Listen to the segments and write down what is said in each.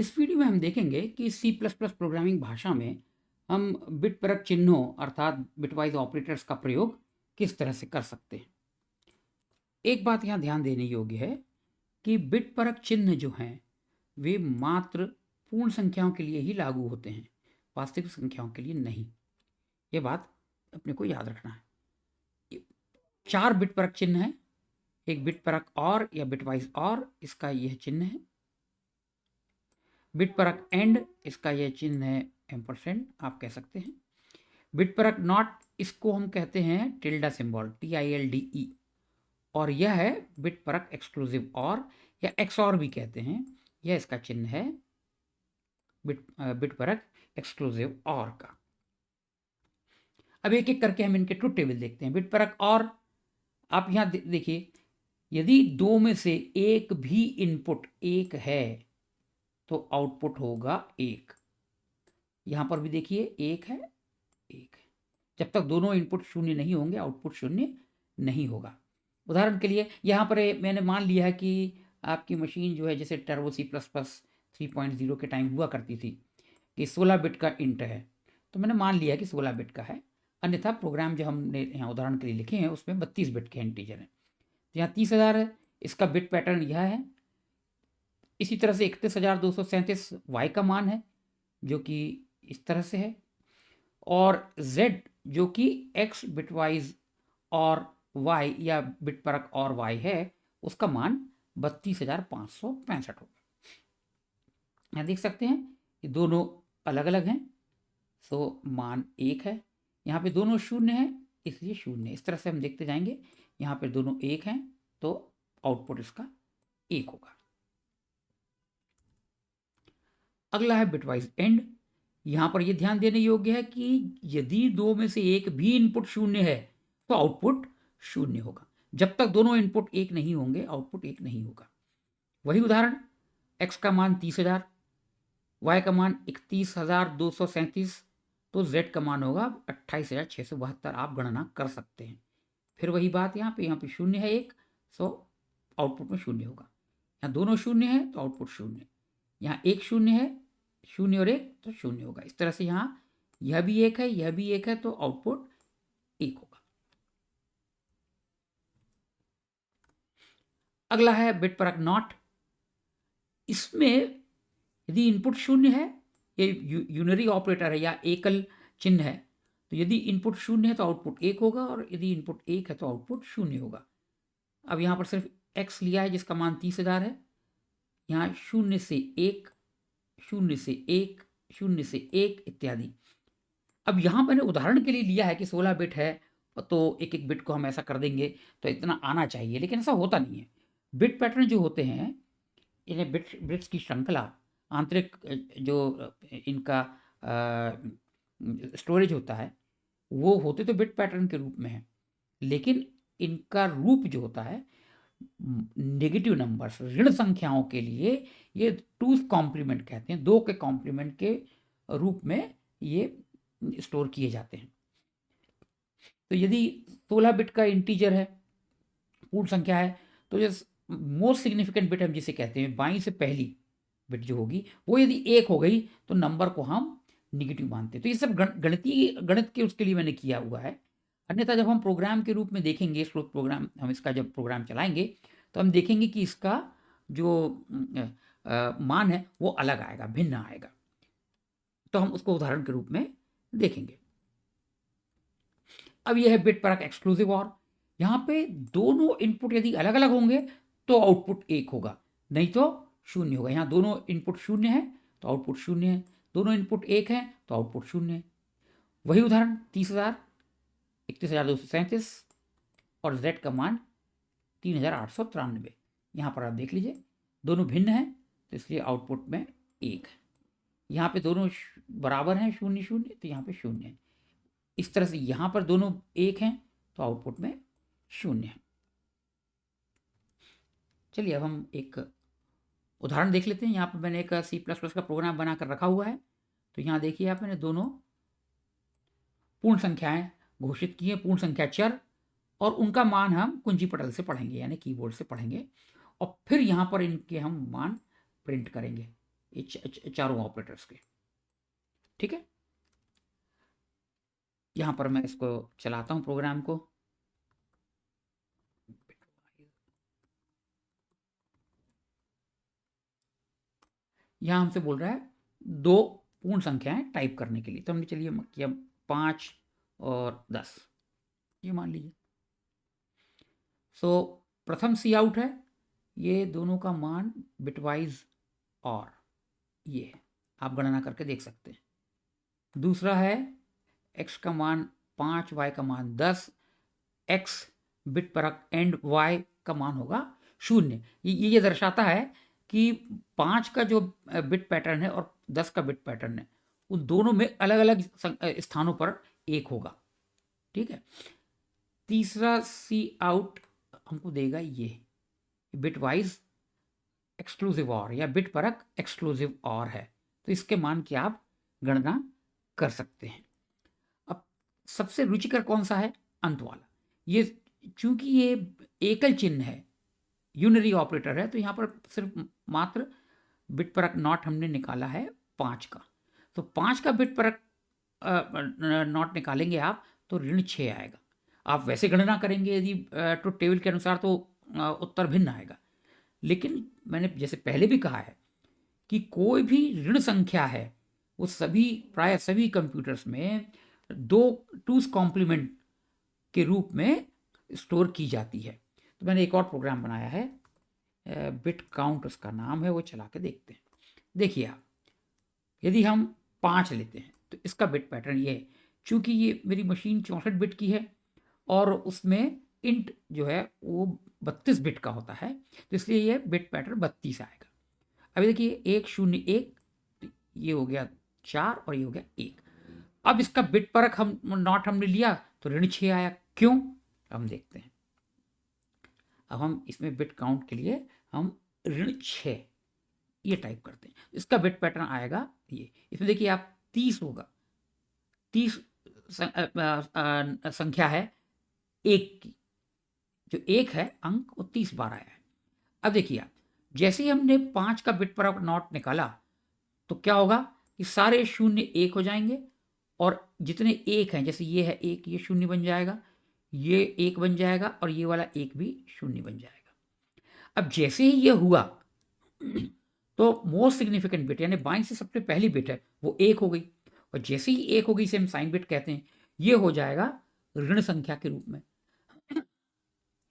इस वीडियो में हम देखेंगे कि सी प्लस प्लस प्रोग्रामिंग भाषा में हम बिट परक चिन्हों अर्थात बिटवाइज ऑपरेटर्स का प्रयोग किस तरह से कर सकते हैं। एक बात यहाँ ध्यान देने योग्य है कि बिट परक चिन्ह जो हैं वे मात्र पूर्ण संख्याओं के लिए ही लागू होते हैं, वास्तविक संख्याओं के लिए नहीं। ये बात अपने को याद रखना है। 4 बिट परक चिन्ह है, एक बिट परक और या बिटवाइज और, इसका यह चिन्ह है। बिट परक एंड, इसका यह चिन्ह है एम्परसेंड, आप कह सकते हैं। बिट परक नॉट, इसको हम कहते हैं टिल्डा सिंबल, TILDE। और यह है बिट परक एक्सक्लूसिव और या XOR भी कहते हैं, यह इसका चिन्ह है बिट परक एक्सक्लूसिव और का। अब एक एक करके हम इनके ट्रुथ टेबल देखते हैं। बिट परक और, आप यहाँ देखिए, यदि दो में से एक भी इनपुट एक है तो आउटपुट होगा 1। यहां पर भी देखिए एक है, एक है। जब तक दोनों इनपुट शून्य नहीं होंगे आउटपुट शून्य नहीं होगा। उदाहरण के लिए यहाँ पर मैंने मान लिया है कि आपकी मशीन जो है जैसे टर्बो C++ 3.0 के टाइम हुआ करती थी कि 16 बिट का इंट है, तो मैंने मान लिया कि 16 बिट का है। अन्यथा प्रोग्राम जो हमने यहाँ उदाहरण के लिए लिखे हैं उसमें 32 बिट के इंटीजर हैं। तो यहाँ 30,000 है, इसका बिट पैटर्न यह है। इसी तरह से 31,237 वाई का मान है जो कि इस तरह से है, और Z जो कि X बिटवाइज और Y या बिट परक और Y है, उसका मान 32,565 होगा। यहाँ देख सकते हैं कि दोनों अलग अलग हैं, सो मान 1 है। यहाँ पे दोनों शून्य है इसलिए शून्य। इस तरह से हम देखते जाएंगे। यहाँ पे दोनों 1 हैं तो आउटपुट इसका 1 होगा। अगला है बिटवाइज एंड। यहां पर यह ध्यान देने योग्य है कि यदि दो में से एक भी इनपुट शून्य है तो आउटपुट शून्य होगा। जब तक दोनों इनपुट एक नहीं होंगे आउटपुट एक नहीं होगा। वही उदाहरण, x का मान 30,000, y का मान 31,237, तो z का मान होगा 28,672। आप गणना कर सकते हैं। फिर वही बात यहाँ पे शून्य है एक, सो आउटपुट में शून्य होगा। यहाँ दोनों शून्य है तो आउटपुट शून्य। यहाँ एक शून्य है, शून्य और एक तो शून्य होगा। इस तरह से यहाँ यह भी एक है, यह भी एक है, तो आउटपुट 1 होगा। अगला है बिट परक नॉट। इसमें यदि इनपुट शून्य है, ये यूनरी ऑपरेटर है या एकल चिन्ह है, तो यदि इनपुट शून्य है तो आउटपुट 1 होगा, और यदि इनपुट 1 है तो आउटपुट शून्य होगा। अब यहाँ पर सिर्फ x लिया है जिसका मान 30,000 है। यहाँ 0 से 1, 0 से 1, 0 से 1 इत्यादि। अब यहाँ मैंने उदाहरण के लिए लिया है कि 16 बिट है तो एक एक बिट को हम ऐसा कर देंगे तो इतना आना चाहिए, लेकिन ऐसा होता नहीं है। बिट पैटर्न जो होते हैं, इन्हें बिट्स की श्रृंखला, आंतरिक जो इनका स्टोरेज होता है, वो होते तो बिट पैटर्न के रूप में है, लेकिन इनका रूप जो होता है नेगेटिव नंबर्स, ऋण संख्याओं के लिए ये 2's कॉम्प्लीमेंट कहते हैं, 2 के कॉम्प्लीमेंट के रूप में ये स्टोर किए जाते हैं। तो यदि 16 बिट का इंटीजर है, पूर्ण संख्या है, तो ये मोस्ट सिग्निफिकेंट बिट हम जिसे कहते हैं, बाईं से पहली बिट जो होगी वो यदि 1 हो गई तो नंबर को हम निगेटिव मानते हैं। तो ये सब गणित के उसके लिए मैंने किया हुआ है। अन्यथा जब हम प्रोग्राम के रूप में देखेंगे, स्लोप प्रोग्राम, हम इसका जब प्रोग्राम चलाएंगे तो हम देखेंगे कि इसका जो मान है वो अलग आएगा, भिन्न आएगा। तो हम उसको उदाहरण के रूप में देखेंगे। अब यह है बिट परक एक्सक्लूसिव और। यहाँ पे दोनों इनपुट यदि अलग अलग होंगे तो आउटपुट 1 होगा, नहीं तो 0 होगा। यहाँ दोनों इनपुट 0 है तो आउटपुट 0 है, दोनों इनपुट 1 है तो आउटपुट 0 है। वही उदाहरण 30,000, 31,237 और z का मान 3,893। यहाँ पर आप देख लीजिए दोनों भिन्न हैं तो इसलिए आउटपुट में 1 है। यहाँ पे दोनों बराबर हैं, 0 0, तो यहाँ पे 0 है। इस तरह से यहाँ पर दोनों 1 हैं तो आउटपुट में 0 है। चलिए अब हम एक उदाहरण देख लेते हैं। यहाँ पर मैंने एक C++ का प्रोग्राम बनाकर रखा हुआ है। तो यहाँ देखिए आप, मैंने दोनों पूर्ण संख्याएं घोषित की हैं, पूर्ण संख्या चर, और उनका मान हम कुंजी पटल से पढ़ेंगे यानी कीबोर्ड से पढ़ेंगे, और फिर यहाँ पर इनके हम मान प्रिंट करेंगे। ये चारों ऑपरेटर्स के। ठीक है, यहां पर मैं इसको चलाता हूं प्रोग्राम को। यहां हमसे बोल रहा है दो पूर्ण संख्याएं टाइप करने के लिए, तो हमने चलिए किया 5 और 10, ये मान लीजिए। सो प्रथम सी आउट है, ये दोनों का मान बिटवाइज और ये है, आप गणना करके देख सकते हैं। दूसरा है x का मान 5, y का मान 10, x बिट परक एंड y का मान होगा 0। ये दर्शाता है कि 5 का जो बिट पैटर्न है और 10 का बिट पैटर्न है, उन दोनों में अलग अलग स्थानों पर 1 होगा। ठीक है, तीसरा सी आउट हमको देगा ये बिट वाइज एक्सक्लूसिव और या बिट परक एक्सक्लूसिव और है, तो इसके मान की आप गणना कर सकते हैं। अब सबसे रुचिकर कौन सा है? अंत वाला। ये चूंकि ये एकल चिन्ह है, यूनरी ऑपरेटर है, तो यहाँ पर सिर्फ मात्र बिट परक नॉट हमने निकाला है 5 का, तो 5 का बिट परक नॉट निकालेंगे आप तो ऋण 6 आएगा। आप वैसे गणना करेंगे यदि ट्रुथ टेबल के अनुसार तो उत्तर भिन्न आएगा, लेकिन मैंने जैसे पहले भी कहा है कि कोई भी ऋण संख्या है वो सभी प्राय सभी कंप्यूटर्स में दो टूस कॉम्प्लीमेंट के रूप में स्टोर की जाती है। तो मैंने एक और प्रोग्राम बनाया है, बिट काउंट उसका नाम है, वो चला के देखते हैं। देखिए आप, यदि हम 5 लेते हैं तो इसका बिट पैटर्न ये है, चूंकि ये मेरी मशीन 64 बिट की है और उसमें इंट जो है वो 32 बिट का होता है, तो इसलिए ये बिट पैटर्न 32 आएगा। अभी देखिए 1 0 1, ये हो गया 4 और ये हो गया 1। अब इसका बिट परक हम नॉट हमने लिया तो ऋण 6 आया, क्यों? हम देखते हैं। अब हम इसमें बिट काउंट के लिए हम ऋण 6 ये टाइप करते हैं, इसका बिट पैटर्न आएगा ये। इसमें देखिए आप 30 होगा, 30 संख्या है 1 की, जो 1 है अंक वो 30 बार आया है। अब देखिए आप, जैसे ही हमने 5 का बिट परक नॉट निकाला तो क्या होगा कि सारे शून्य 1 हो जाएंगे और जितने 1 हैं, जैसे ये है 1, ये शून्य बन जाएगा, ये 1 बन जाएगा और ये वाला 1 भी शून्य बन जाएगा। अब जैसे ही ये हुआ तो मोस्ट सिग्निफिकेंट बिट यानी बाईं से सबसे पहली बिट है वो 1 हो गई, और जैसे ही 1 हो गई इसे हम साइन बिट कहते हैं, ये हो जाएगा ऋण संख्या के रूप में।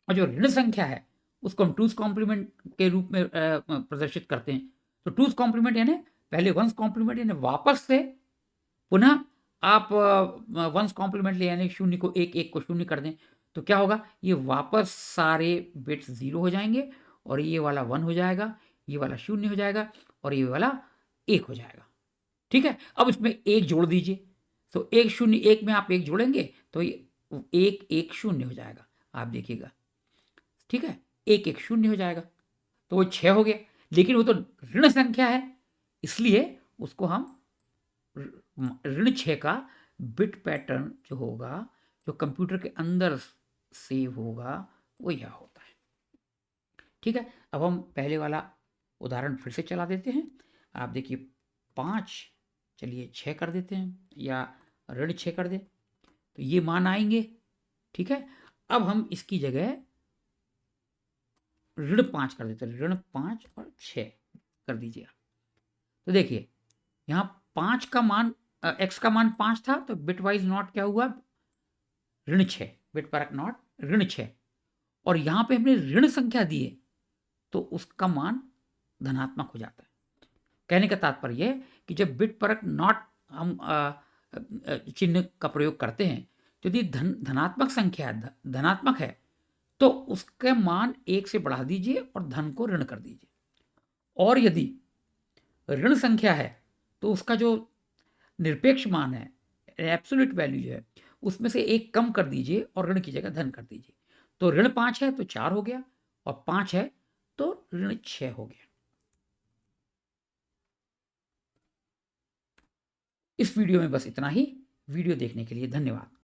और जो ऋण संख्या है उसको हम टूस कॉम्प्लीमेंट के रूप में प्रदर्शित करते हैं। तो टूस कॉम्प्लीमेंट यानी पहले वंस कॉम्प्लीमेंट यानी वापस से पुनः आप वंस कॉम्प्लीमेंट ले यानी 0 को 1, 1 को 0 कर दें, तो क्या होगा, ये वापस सारे बिट्स 0 हो जाएंगे और ये वाला 1 हो जाएगा, ये वाला 0 हो जाएगा और ये वाला 1 हो जाएगा। ठीक है, अब इसमें 1 जोड़ दीजिए, तो 1 0 1 में आप 1 जोड़ेंगे तो ये 1 1 0 हो जाएगा, आप देखिएगा। ठीक है, 1 1 0 हो जाएगा, तो वो 6 हो गया, लेकिन वो तो ऋण संख्या है इसलिए उसको हम ऋण 6 का बिट पैटर्न जो होगा, जो कंप्यूटर के अंदर सेव होगा, वो यह होता है। ठीक है, अब हम पहले वाला उदाहरण फिर से चला देते हैं। आप देखिए 5 चलिए 6 कर देते हैं या ऋण 6 कर दें तो ये मान आएंगे। ठीक है, अब हम इसकी जगह ऋण 5 कर देते हैं, ऋण 5 और 6 कर दीजिए आप। तो देखिए यहाँ 5 का मान x का मान 5 था तो बिट वाइज नॉट क्या हुआ, ऋण 6, बिट परक नॉट ऋण 6, और यहाँ पे हमने ऋण संख्या दी है तो उसका मान धनात्मक हो जाता है। कहने का तात्पर्य है कि जब बिट परक नॉट हम चिन्ह का प्रयोग करते हैं, यदि धनात्मक संख्या धनात्मक है तो उसके मान 1 से बढ़ा दीजिए और धन को ऋण कर दीजिए, और यदि ऋण संख्या है तो उसका जो निरपेक्ष मान है, एब्सोल्यूट वैल्यू जो है, उसमें से 1 कम कर दीजिए और ऋण की जगह धन कर दीजिए। तो ऋण 5 है तो 4 हो गया और 5 है तो ऋण 6 हो गया। इस वीडियो में बस इतना ही। वीडियो देखने के लिए धन्यवाद।